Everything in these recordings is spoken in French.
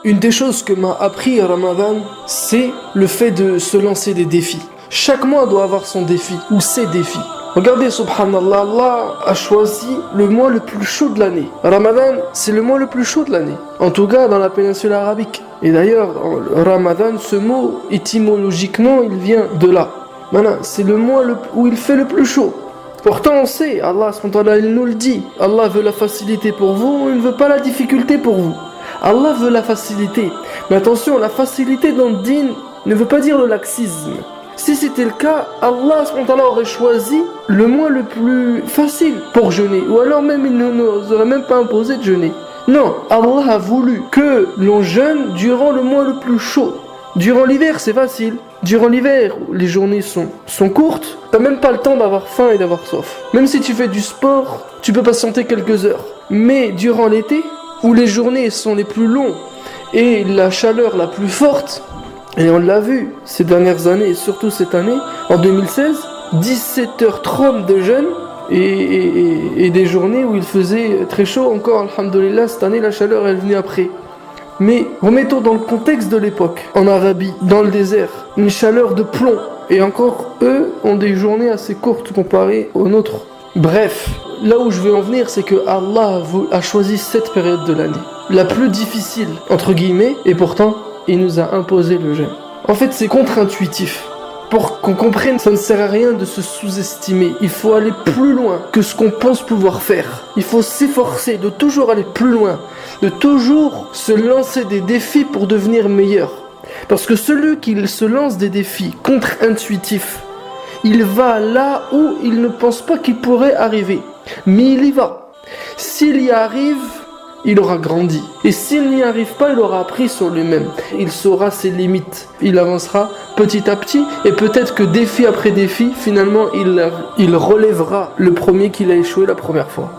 Une des choses que m'a appris Ramadan, c'est le fait de se lancer des défis. Chaque mois doit avoir son défi, ou ses défis. Regardez, subhanallah, Allah a choisi le mois le plus chaud de l'année. Ramadan, c'est le mois le plus chaud de l'année. En tout cas, dans la péninsule arabique. Et d'ailleurs, Ramadan, ce mot, étymologiquement, il vient de là. Maintenant, c'est le mois où il fait le plus chaud. Pourtant, on sait, Allah, il nous le dit. Allah veut la facilité pour vous, il ne veut pas la difficulté pour vous. Allah veut la facilité. Mais attention, la facilité dans le dîn ne veut pas dire le laxisme. Si c'était le cas, Allah aurait choisi le mois le plus facile pour jeûner. Ou alors même il ne nous aurait même pas imposé de jeûner. Non, Allah a voulu que l'on jeûne durant le mois le plus chaud. Durant l'hiver, c'est facile. Durant l'hiver, où les journées sont courtes, t'as même pas le temps d'avoir faim et d'avoir soif. Même si tu fais du sport, tu peux patienter quelques heures. Mais durant l'été, où les journées sont les plus longues et la chaleur la plus forte, et on l'a vu ces dernières années, et surtout cette année, en 2016, 17h30 de jeûne et des journées où il faisait très chaud encore, alhamdoulilah, cette année la chaleur est venue après. Mais remettons dans le contexte de l'époque, en Arabie, dans le désert, une chaleur de plomb, et encore eux ont des journées assez courtes comparées aux nôtres. Bref, là où je veux en venir, c'est que Allah a choisi cette période de l'année, la plus difficile, entre guillemets, et pourtant, il nous a imposé le jeûne. En fait, c'est contre-intuitif. Pour qu'on comprenne, ça ne sert à rien de se sous-estimer. Il faut aller plus loin que ce qu'on pense pouvoir faire. Il faut s'efforcer de toujours aller plus loin, de toujours se lancer des défis pour devenir meilleur. Parce que celui qui se lance des défis contre-intuitifs, il va là où il ne pense pas qu'il pourrait arriver. Mais il y va. S'il y arrive, il aura grandi. Et s'il n'y arrive pas, il aura appris sur lui-même. Il saura ses limites. Il avancera petit à petit. Et peut-être que défi après défi, finalement, il relèvera le premier qu'il a échoué la première fois.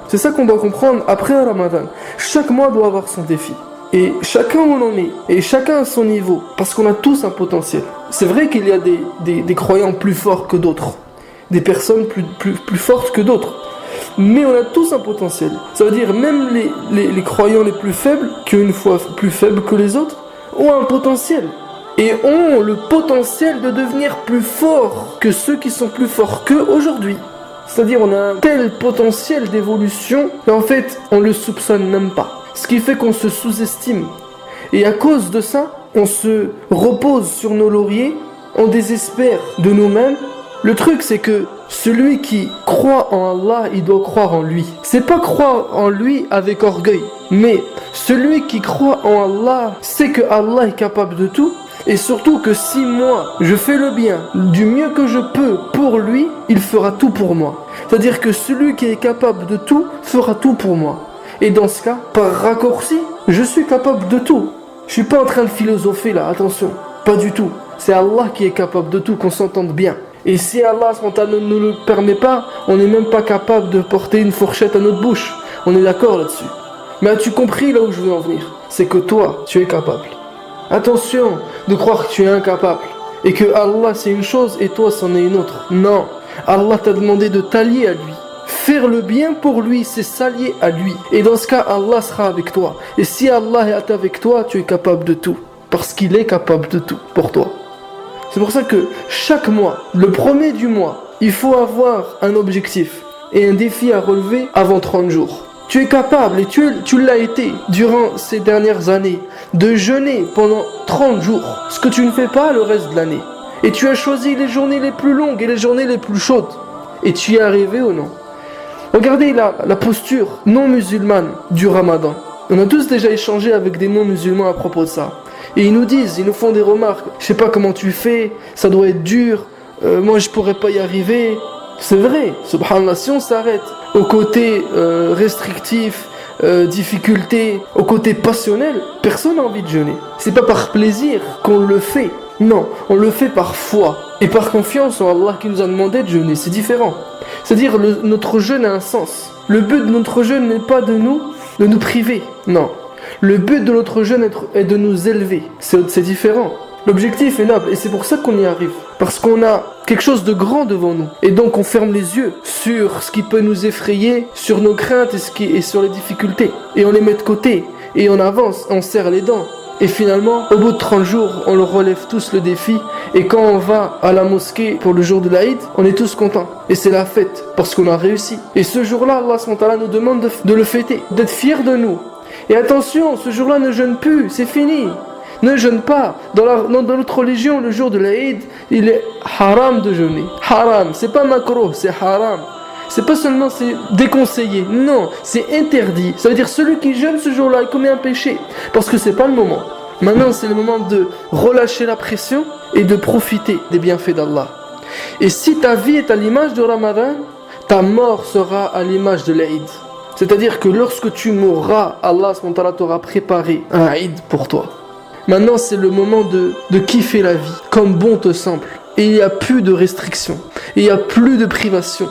C'est ça qu'on doit comprendre après Ramadan. Chaque mois doit avoir son défi. Et chacun où l'on est, et chacun à son niveau, parce qu'on a tous un potentiel. C'est vrai qu'il y a des croyants plus forts que d'autres, des personnes plus fortes que d'autres, mais on a tous un potentiel. Ça veut dire même les croyants les plus faibles, qui ont une foi plus faible que les autres, ont un potentiel. Et ont le potentiel de devenir plus forts que ceux qui sont plus forts qu'eux aujourd'hui. C'est-à-dire on a un tel potentiel d'évolution qu'en fait on le soupçonne même pas. Ce qui fait qu'on se sous-estime. Et à cause de ça, on se repose sur nos lauriers, on désespère de nous-mêmes. Le truc, c'est que celui qui croit en Allah, il doit croire en lui. C'est pas croire en lui avec orgueil, mais celui qui croit en Allah sait que Allah est capable de tout. Et surtout que si moi, je fais le bien du mieux que je peux pour lui, il fera tout pour moi. C'est-à-dire que celui qui est capable de tout fera tout pour moi. Et dans ce cas, par raccourci, je suis capable de tout. Je suis pas en train de philosopher là, attention. Pas du tout. C'est Allah qui est capable de tout, qu'on s'entende bien. Et si Allah ne nous le permet pas, on n'est même pas capable de porter une fourchette à notre bouche. On est d'accord là-dessus. Mais as-tu compris là où je veux en venir? C'est que toi, tu es capable. Attention de croire que tu es incapable. Et que Allah c'est une chose et toi c'en est une autre. Non. Allah t'a demandé de t'allier à lui. Faire le bien pour lui, c'est s'allier à lui. Et dans ce cas, Allah sera avec toi. Et si Allah est avec toi, tu es capable de tout. Parce qu'il est capable de tout pour toi. C'est pour ça que chaque mois, le premier du mois, il faut avoir un objectif et un défi à relever avant 30 jours. Tu es capable, et tu l'as été durant ces dernières années, de jeûner pendant 30 jours. Ce que tu ne fais pas le reste de l'année. Et tu as choisi les journées les plus longues et les journées les plus chaudes. Et tu y es arrivé ou non? Regardez la posture non musulmane du Ramadan. On a tous déjà échangé avec des non-musulmans à propos de ça. Et ils nous font des remarques. Je sais pas comment tu fais, ça doit être dur, moi je pourrais pas y arriver. C'est vrai, subhanallah, si on s'arrête au côté restrictif, difficulté, au côté passionnel, personne n'a envie de jeûner. C'est pas par plaisir qu'on le fait. Non, on le fait par foi et par confiance en Allah qui nous a demandé de jeûner. C'est différent. C'est-à-dire notre jeûne a un sens. Le but de notre jeûne n'est pas de nous priver. Non. Le but de notre jeûne est de nous élever. C'est différent. L'objectif est noble et c'est pour ça qu'on y arrive. Parce qu'on a quelque chose de grand devant nous. Et donc on ferme les yeux sur ce qui peut nous effrayer, sur nos craintes et sur les difficultés. Et on les met de côté. et on avance, on serre les dents. Et finalement, au bout de 30 jours, on le relève tous le défi. Et quand on va à la mosquée pour le jour de l'Aïd, on est tous contents. Et c'est la fête, parce qu'on a réussi. Et ce jour-là, Allah SWT nous demande de le fêter, d'être fiers de nous. Et attention, ce jour-là ne jeûne plus, c'est fini. Ne jeûne pas. Dans notre religion, le jour de l'Aïd, il est haram de jeûner. Haram, c'est pas makro, c'est haram. C'est pas seulement c'est déconseillé, non, c'est interdit. Ça veut dire celui qui jeûne ce jour-là, il commet un péché. Parce que c'est pas le moment. Maintenant, c'est le moment de relâcher la pression et de profiter des bienfaits d'Allah. Et si ta vie est à l'image de Ramadan, ta mort sera à l'image de l'Aïd. C'est-à-dire que lorsque tu mourras, Allah t'aura préparé un Aïd pour toi. Maintenant, c'est le moment de kiffer la vie, comme bon te semble. Et il n'y a plus de restrictions, et il n'y a plus de privations.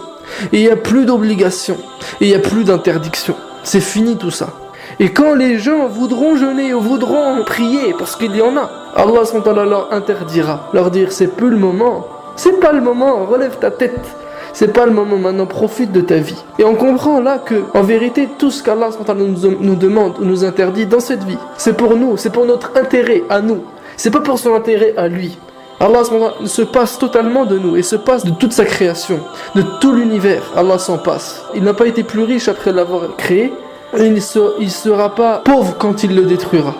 Et il n'y a plus d'obligation, et il n'y a plus d'interdiction. C'est fini tout ça. Et quand les gens voudront jeûner ou voudront prier, parce qu'il y en a, Allah SWT leur interdira, leur dire c'est plus le moment, c'est pas le moment, relève ta tête, c'est pas le moment, maintenant profite de ta vie. Et on comprend là que, en vérité, tout ce qu'Allah SWT nous demande ou nous interdit dans cette vie, c'est pour nous, c'est pour notre intérêt à nous, c'est pas pour son intérêt à lui. Allah se passe totalement de nous et se passe de toute sa création, de tout l'univers. Allah s'en passe. Il n'a pas été plus riche après l'avoir créé et il ne sera pas pauvre quand il le détruira.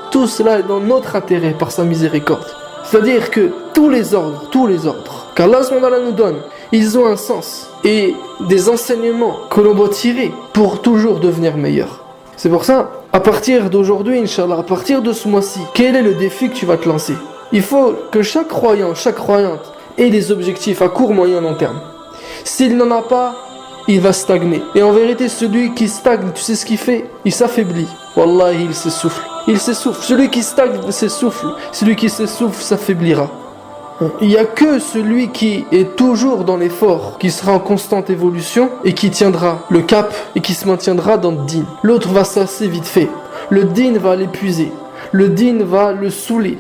Tout cela est dans notre intérêt par sa miséricorde. C'est-à-dire que tous les ordres qu'Allah nous donne, ils ont un sens et des enseignements que l'on doit tirer pour toujours devenir meilleur. C'est pour ça, à partir d'aujourd'hui, Inch'Allah, à partir de ce mois-ci, quel est le défi que tu vas te lancer ? Il faut que chaque croyant, chaque croyante ait des objectifs à court, moyen, long terme. S'il n'en a pas, il va stagner. Et en vérité, celui qui stagne, tu sais ce qu'il fait ? Il s'affaiblit. Wallahi, il s'essouffle. Il s'essouffle. Celui qui stagne s'essouffle. Celui qui s'essouffle s'affaiblira. Il n'y a que celui qui est toujours dans l'effort, qui sera en constante évolution et qui tiendra le cap et qui se maintiendra dans le din. L'autre va s'asser vite fait. Le din va l'épuiser. Le din va le saouler.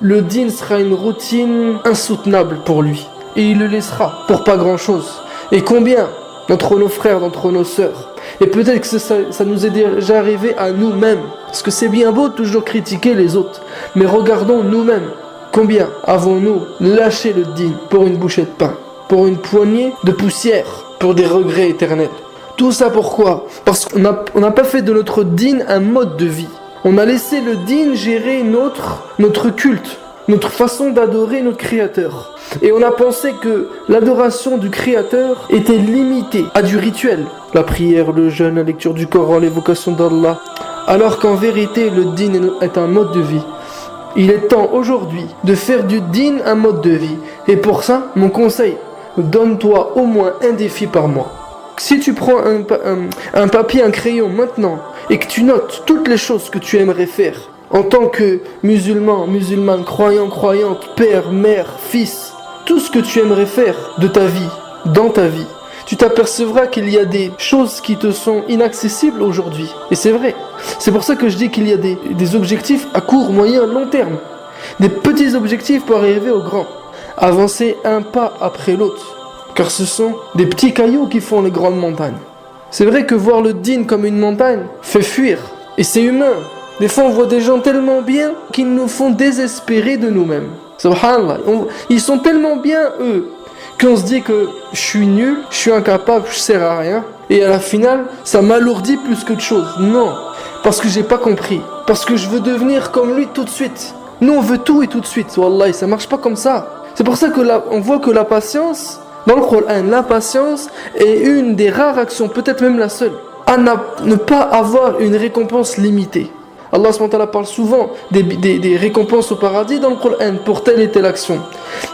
Le din sera une routine insoutenable pour lui. Et il le laissera pour pas grand chose. Et combien d'entre nos frères, d'entre nos sœurs, et peut-être que ça nous est déjà arrivé à nous-mêmes. Parce que c'est bien beau de toujours critiquer les autres. Mais regardons nous-mêmes. Combien avons-nous lâché le din pour une bouchée de pain, pour une poignée de poussière, pour des regrets éternels? Tout ça pourquoi? Parce qu'on n'a pas fait de notre din un mode de vie. On a laissé le din gérer notre culte, notre façon d'adorer notre Créateur. Et on a pensé que l'adoration du Créateur était limitée à du rituel. La prière, le jeûne, la lecture du Coran, l'évocation d'Allah. Alors qu'en vérité, le din est un mode de vie. Il est temps aujourd'hui de faire du din un mode de vie. Et pour ça, mon conseil, donne-toi au moins un défi par mois. Si tu prends un papier, un crayon maintenant et que tu notes toutes les choses que tu aimerais faire en tant que musulman, musulmane, croyant, croyante, père, mère, fils, tout ce que tu aimerais faire de ta vie, dans ta vie, tu t'apercevras qu'il y a des choses qui te sont inaccessibles aujourd'hui. Et c'est vrai. C'est pour ça que je dis qu'il y a des objectifs à court, moyen, long terme. Des petits objectifs pour arriver au grand. Avancer un pas après l'autre. Car ce sont des petits cailloux qui font les grandes montagnes. C'est vrai que voir le din comme une montagne fait fuir. Et c'est humain. Des fois on voit des gens tellement bien qu'ils nous font désespérer de nous-mêmes. Subhanallah. Ils sont tellement bien eux qu'on se dit que je suis nul, je suis incapable, je sers à rien. Et à la finale, ça m'alourdit plus qu'autre chose. Non, parce que j'ai pas compris. Parce que je veux devenir comme lui tout de suite. Nous on veut tout et tout de suite. Wallah, ça marche pas comme ça. C'est pour ça que on voit que la patience, dans le Coran, la patience est une des rares actions, peut-être même la seule, à ne pas avoir une récompense limitée. Allah SWT parle souvent des récompenses au paradis dans le Coran pour telle et telle action.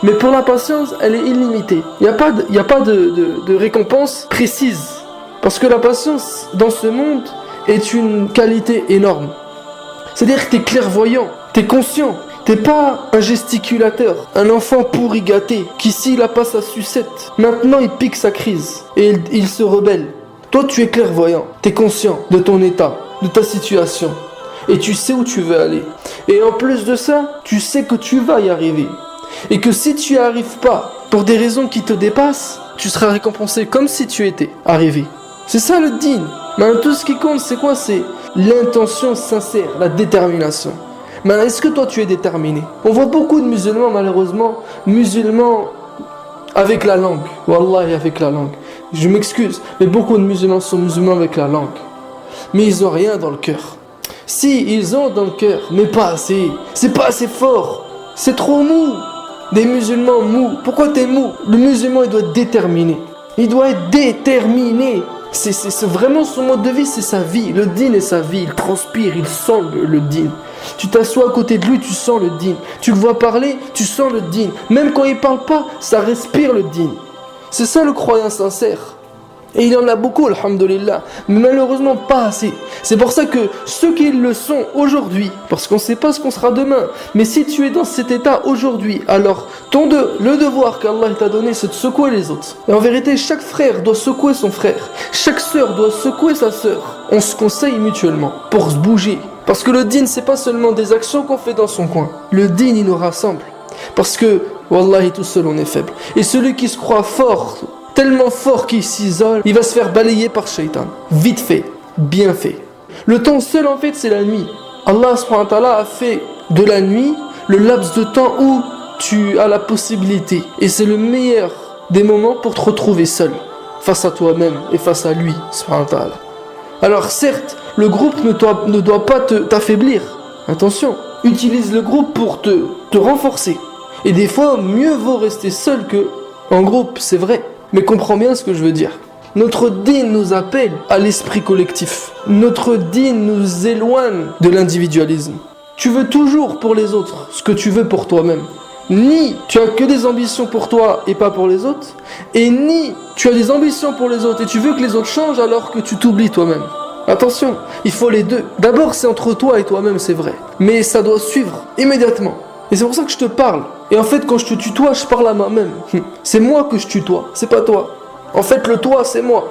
Mais pour la patience, elle est illimitée. Il n'y a pas de récompense précise. Parce que la patience dans ce monde est une qualité énorme. C'est-à-dire que tu es clairvoyant, tu es conscient. T'es pas un gesticulateur, un enfant pourri gâté qui s'il a pas sa sucette, maintenant il pique sa crise et il se rebelle. Toi tu es clairvoyant, t'es conscient de ton état, de ta situation et tu sais où tu veux aller. Et en plus de ça, tu sais que tu vas y arriver. Et que si tu n'y arrives pas pour des raisons qui te dépassent, tu seras récompensé comme si tu étais arrivé. C'est ça le din. Mais tout ce qui compte c'est quoi? C'est l'intention sincère, la détermination. Maintenant, est-ce que toi tu es déterminé? On voit beaucoup de musulmans, malheureusement, musulmans avec la langue. Wallahi, avec la langue. Je m'excuse, mais beaucoup de musulmans sont musulmans avec la langue. Mais ils n'ont rien dans le cœur. Si, ils ont dans le cœur, mais pas assez. C'est pas assez fort. C'est trop mou. Des musulmans mous. Pourquoi t'es mou? Le musulman, il doit être déterminé. Il doit être déterminé. C'est vraiment son mode de vie, c'est sa vie. Le din est sa vie. Il transpire, il sent le din. Tu t'assois à côté de lui, tu sens le din. Tu le vois parler, tu sens le din. Même quand il parle pas, ça respire le din. C'est ça le croyant sincère. Et il y en a beaucoup, alhamdoulilah, mais malheureusement pas assez. C'est pour ça que ceux qui le sont aujourd'hui, parce qu'on ne sait pas ce qu'on sera demain, mais si tu es dans cet état aujourd'hui, alors le devoir qu'Allah t'a donné, c'est de secouer les autres. Et en vérité, chaque frère doit secouer son frère, chaque sœur doit secouer sa sœur. On se conseille mutuellement pour se bouger. Parce que le din, c'est pas seulement des actions qu'on fait dans son coin. Le din, il nous rassemble. Parce que, wallahi, tout seul on est faible. Et celui qui se croit fort, tellement fort qu'il s'isole, il va se faire balayer par Shaitan. Vite fait, bien fait. Le temps seul en fait c'est la nuit. Allah subhanahu wa ta'ala a fait de la nuit le laps de temps où tu as la possibilité. Et c'est le meilleur des moments pour te retrouver seul. Face à toi-même et face à lui subhanahu wa ta'ala. Alors certes, le groupe ne doit pas t'affaiblir. Attention, utilise le groupe pour te renforcer. Et des fois, mieux vaut rester seul que en groupe, c'est vrai. Mais comprends bien ce que je veux dire. Notre din nous appelle à l'esprit collectif. Notre din nous éloigne de l'individualisme. Tu veux toujours pour les autres ce que tu veux pour toi-même. Ni tu as que des ambitions pour toi et pas pour les autres, et ni tu as des ambitions pour les autres et tu veux que les autres changent alors que tu t'oublies toi-même. Attention, il faut les deux. D'abord c'est entre toi et toi-même, c'est vrai. Mais ça doit suivre immédiatement. Et c'est pour ça que je te parle. Et en fait, quand je te tutoie, je parle à moi-même. C'est moi que je tutoie, c'est pas toi. En fait, le toi, c'est moi.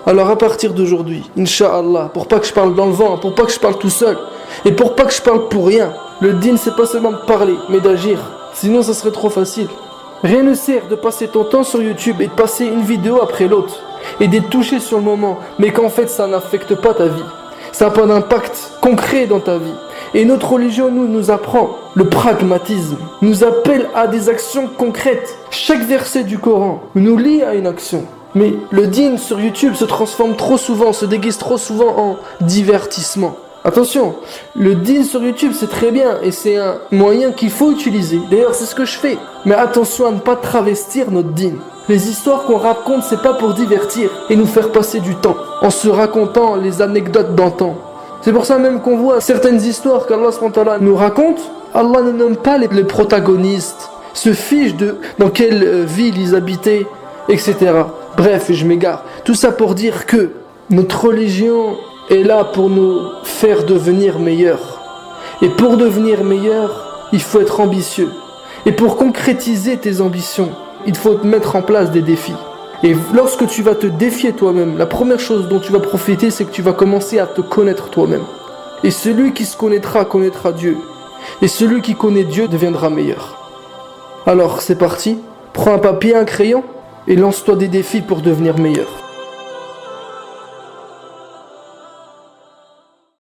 Alors à partir d'aujourd'hui, Inch'Allah, pour pas que je parle dans le vent, pour pas que je parle tout seul, et pour pas que je parle pour rien, le din, c'est pas seulement de parler, mais d'agir. Sinon, ça serait trop facile. Rien ne sert de passer ton temps sur YouTube et de passer une vidéo après l'autre, et d'être touché sur le moment, mais qu'en fait, ça n'affecte pas ta vie. Ça n'a pas d'impact concret dans ta vie. Et notre religion nous apprend le pragmatisme, nous appelle à des actions concrètes. Chaque verset du Coran nous lie à une action. Mais le din sur YouTube se transforme trop souvent, se déguise trop souvent en divertissement. Attention, le din sur YouTube c'est très bien et c'est un moyen qu'il faut utiliser. D'ailleurs c'est ce que je fais. Mais attention à ne pas travestir notre din. Les histoires qu'on raconte c'est pas pour divertir et nous faire passer du temps en se racontant les anecdotes d'antan. C'est pour ça même qu'on voit certaines histoires qu'Allah nous raconte, Allah ne nomme pas les protagonistes, se fiche de dans quelle ville ils habitaient, etc. Bref, je m'égare. Tout ça pour dire que notre religion est là pour nous faire devenir meilleurs. Et pour devenir meilleur, il faut être ambitieux. Et pour concrétiser tes ambitions, il faut mettre en place des défis. Et lorsque tu vas te défier toi-même, la première chose dont tu vas profiter, c'est que tu vas commencer à te connaître toi-même. Et celui qui se connaîtra, connaîtra Dieu. Et celui qui connaît Dieu deviendra meilleur. Alors, c'est parti. Prends un papier, un crayon, et lance-toi des défis pour devenir meilleur.